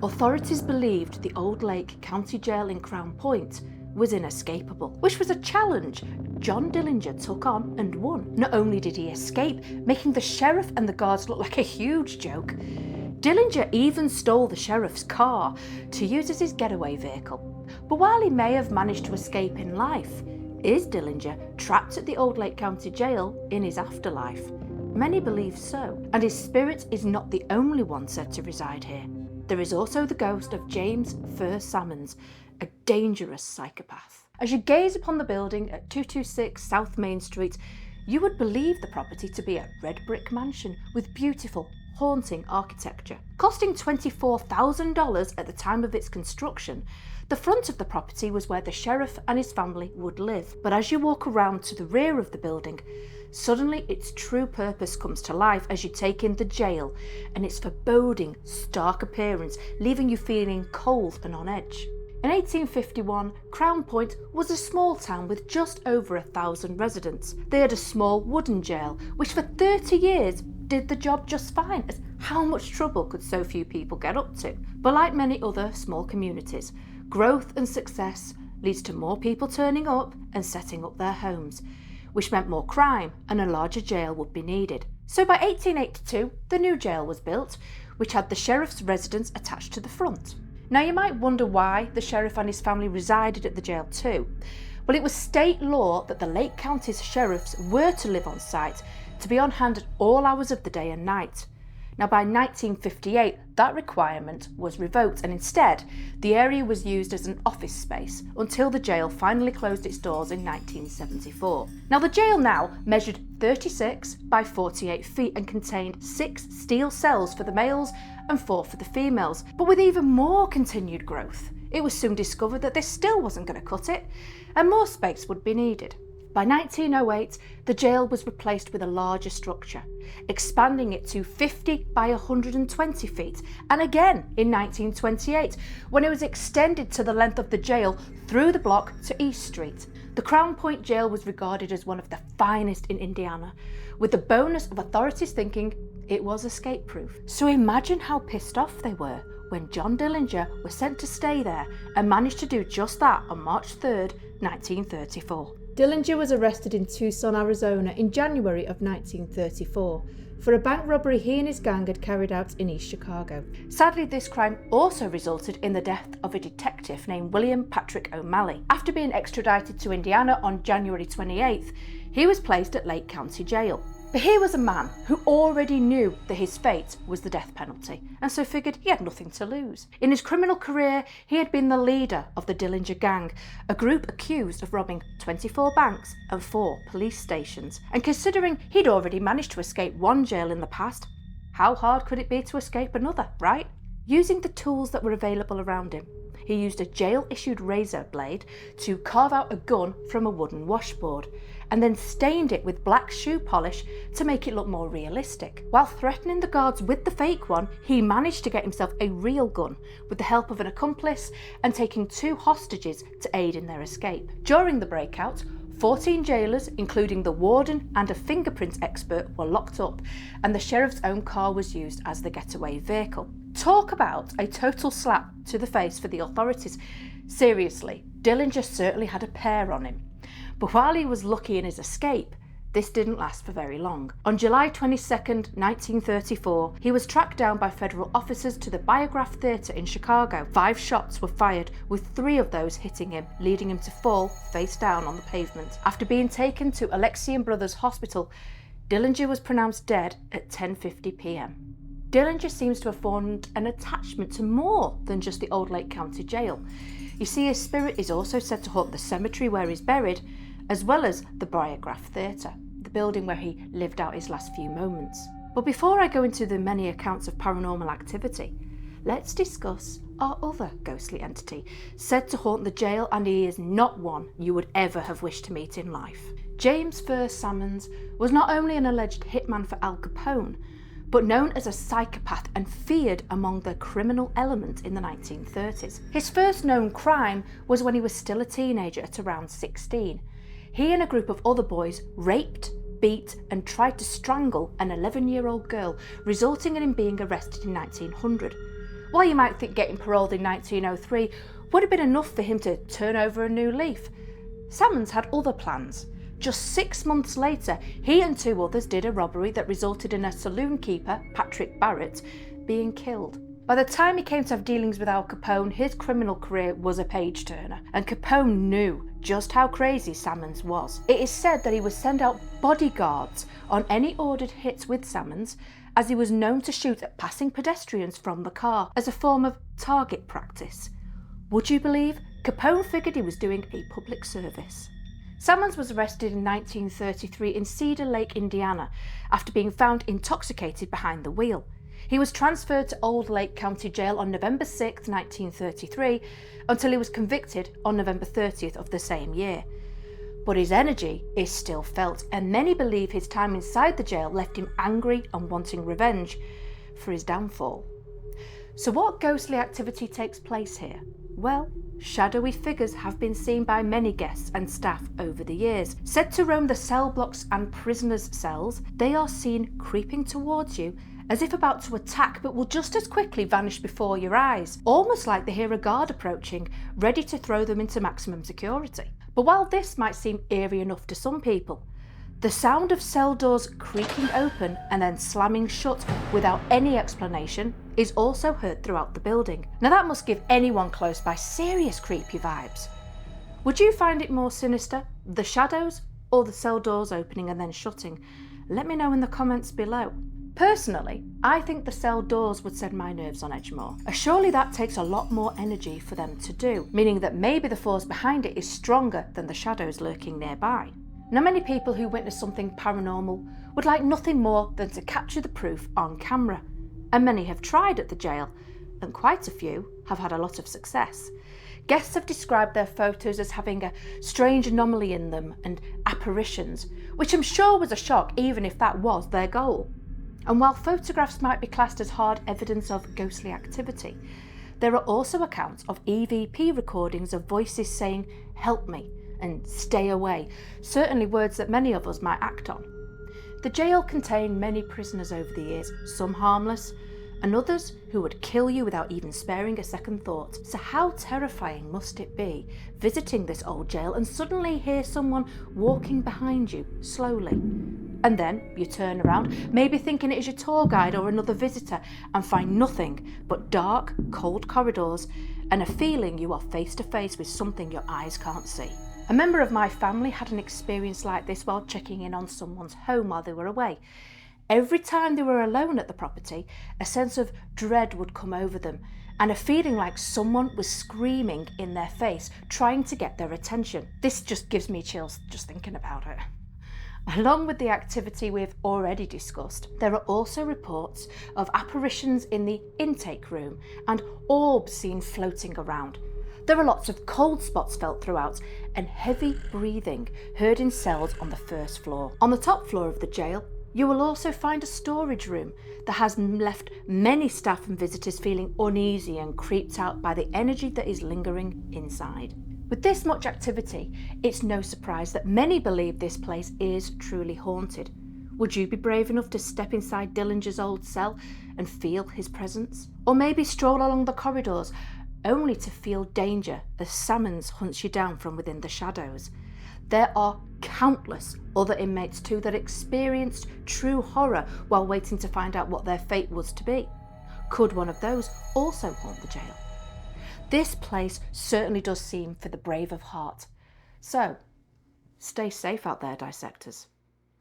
authorities believed the Old Lake County Jail in Crown Point was inescapable, which was a challenge John Dillinger took on and won. Not only did he escape, making the sheriff and the guards look like a huge joke, Dillinger even stole the sheriff's car to use as his getaway vehicle. But while he may have managed to escape in life, is Dillinger trapped at the Old Lake County Jail in his afterlife? Many believe so, and his spirit is not the only one said to reside here. There is also the ghost of James Sammons, a dangerous psychopath. As you gaze upon the building at 226 South Main Street, you would believe the property to be a red brick mansion with beautiful, haunting architecture. Costing $24,000 at the time of its construction, the front of the property was where the sheriff and his family would live. But as you walk around to the rear of the building, suddenly its true purpose comes to life as you take in the jail and its foreboding, stark appearance, leaving you feeling cold and on edge. In 1851, Crown Point was a small town with just over 1,000 residents. They had a small wooden jail, which for 30 years did the job just fine, as how much trouble could so few people get up to? But like many other small communities, growth and success leads to more people turning up and setting up their homes, which meant more crime and a larger jail would be needed. So by 1882, the new jail was built, which had the sheriff's residence attached to the front. Now you might wonder why the sheriff and his family resided at the jail too. Well, it was state law that the Lake County's sheriffs were to live on site, to be on hand at all hours of the day and night. Now by 1958, that requirement was revoked, and instead the area was used as an office space until the jail finally closed its doors in 1974. Now the jail now measured 36 by 48 feet and contained 6 steel cells for the males and 4 for the females. But with even more continued growth, it was soon discovered that this still wasn't going to cut it, and more space would be needed. By 1908, the jail was replaced with a larger structure, expanding it to 50 by 120 feet, and again in 1928, when it was extended to the length of the jail through the block to East Street. The Crown Point jail was regarded as one of the finest in Indiana, with the bonus of authorities thinking it was escape-proof. So imagine how pissed off they were when John Dillinger was sent to stay there and managed to do just that on March 3rd, 1934. Dillinger was arrested in Tucson, Arizona in January of 1934 for a bank robbery he and his gang had carried out in East Chicago. Sadly, this crime also resulted in the death of a detective named William Patrick O'Malley. After being extradited to Indiana on January 28th, he was placed at Lake County Jail. But here was a man who already knew that his fate was the death penalty, and so figured he had nothing to lose. In his criminal career, he had been the leader of the Dillinger Gang, a group accused of robbing 24 banks and 4 police stations. And considering he'd already managed to escape one jail in the past, how hard could it be to escape another, right? Using the tools that were available around him, he used a jail-issued razor blade to carve out a gun from a wooden washboard, and then stained it with black shoe polish to make it look more realistic. While threatening the guards with the fake one, he managed to get himself a real gun with the help of an accomplice and taking 2 hostages to aid in their escape. During the breakout, 14 jailers, including the warden and a fingerprint expert, were locked up, and the sheriff's own car was used as the getaway vehicle. Talk about a total slap to the face for the authorities. Seriously, Dillinger certainly had a pair on him. But while he was lucky in his escape, this didn't last for very long. On July 22nd, 1934, he was tracked down by federal officers to the Biograph Theatre in Chicago. 5 shots were fired, with 3 of those hitting him, leading him to fall face down on the pavement. After being taken to Alexian Brothers Hospital, Dillinger was pronounced dead at 10:50 p.m. Dillinger seems to have formed an attachment to more than just the Old Lake County Jail. You see, his spirit is also said to haunt the cemetery where he's buried, as well as the Biograph Theatre, the building where he lived out his last few moments. But before I go into the many accounts of paranormal activity, let's discuss our other ghostly entity said to haunt the jail, and he is not one you would ever have wished to meet in life. James Sammons was not only an alleged hitman for Al Capone, but known as a psychopath and feared among the criminal element in the 1930s. His first known crime was when he was still a teenager at around 16. He and a group of other boys raped, beat and tried to strangle an 11-year-old girl, resulting in him being arrested in 1900. While you might think getting paroled in 1903 would have been enough for him to turn over a new leaf, Sammons had other plans. Just 6 months later, he and 2 others did a robbery that resulted in a saloon keeper, Patrick Barrett, being killed. By the time he came to have dealings with Al Capone, his criminal career was a page-turner, and Capone knew just how crazy Sammons was. It is said that he would send out bodyguards on any ordered hits with Sammons, as he was known to shoot at passing pedestrians from the car as a form of target practice. Would you believe? Capone figured he was doing a public service. Sammons was arrested in 1933 in Cedar Lake, Indiana, after being found intoxicated behind the wheel. He was transferred to Old Lake County Jail on November 6, 1933, until he was convicted on November 30th of the same year. But his energy is still felt, and many believe his time inside the jail left him angry and wanting revenge for his downfall. So what ghostly activity takes place here? Well, shadowy figures have been seen by many guests and staff over the years. Said to roam the cell blocks and prisoners' cells, they are seen creeping towards you as if about to attack, but will just as quickly vanish before your eyes, almost like they hear a guard approaching, ready to throw them into maximum security. But while this might seem eerie enough to some people, the sound of cell doors creaking open and then slamming shut without any explanation is also heard throughout the building. Now that must give anyone close by serious creepy vibes. Would you find it more sinister, the shadows or the cell doors opening and then shutting? Let me know in the comments below. Personally, I think the cell doors would send my nerves on edge more. Surely that takes a lot more energy for them to do, meaning that maybe the force behind it is stronger than the shadows lurking nearby. Now, many people who witness something paranormal would like nothing more than to capture the proof on camera, and many have tried at the jail, and quite a few have had a lot of success. Guests have described their photos as having a strange anomaly in them and apparitions, which I'm sure was a shock even if that was their goal. And while photographs might be classed as hard evidence of ghostly activity, there are also accounts of EVP recordings of voices saying, "Help me," and "Stay away," certainly words that many of us might act on. The jail contained many prisoners over the years, some harmless, and others who would kill you without even sparing a second thought. So how terrifying must it be visiting this old jail and suddenly hear someone walking behind you slowly? And then you turn around, maybe thinking it is your tour guide or another visitor, and find nothing but dark, cold corridors and a feeling you are face to face with something your eyes can't see. A member of my family had an experience like this while checking in on someone's home while they were away. Every time they were alone at the property, a sense of dread would come over them and a feeling like someone was screaming in their face, trying to get their attention. This just gives me chills just thinking about it. Along with the activity we've already discussed, there are also reports of apparitions in the intake room and orbs seen floating around. There are lots of cold spots felt throughout and heavy breathing heard in cells on the first floor. On the top floor of the jail, you will also find a storage room that has left many staff and visitors feeling uneasy and creeped out by the energy that is lingering inside. With this much activity, it's no surprise that many believe this place is truly haunted. Would you be brave enough to step inside Dillinger's old cell and feel his presence? Or maybe stroll along the corridors only to feel danger as Sammons hunts you down from within the shadows? There are countless other inmates too that experienced true horror while waiting to find out what their fate was to be. Could one of those also haunt the jail? This place certainly does seem for the brave of heart. So, stay safe out there, dissectors.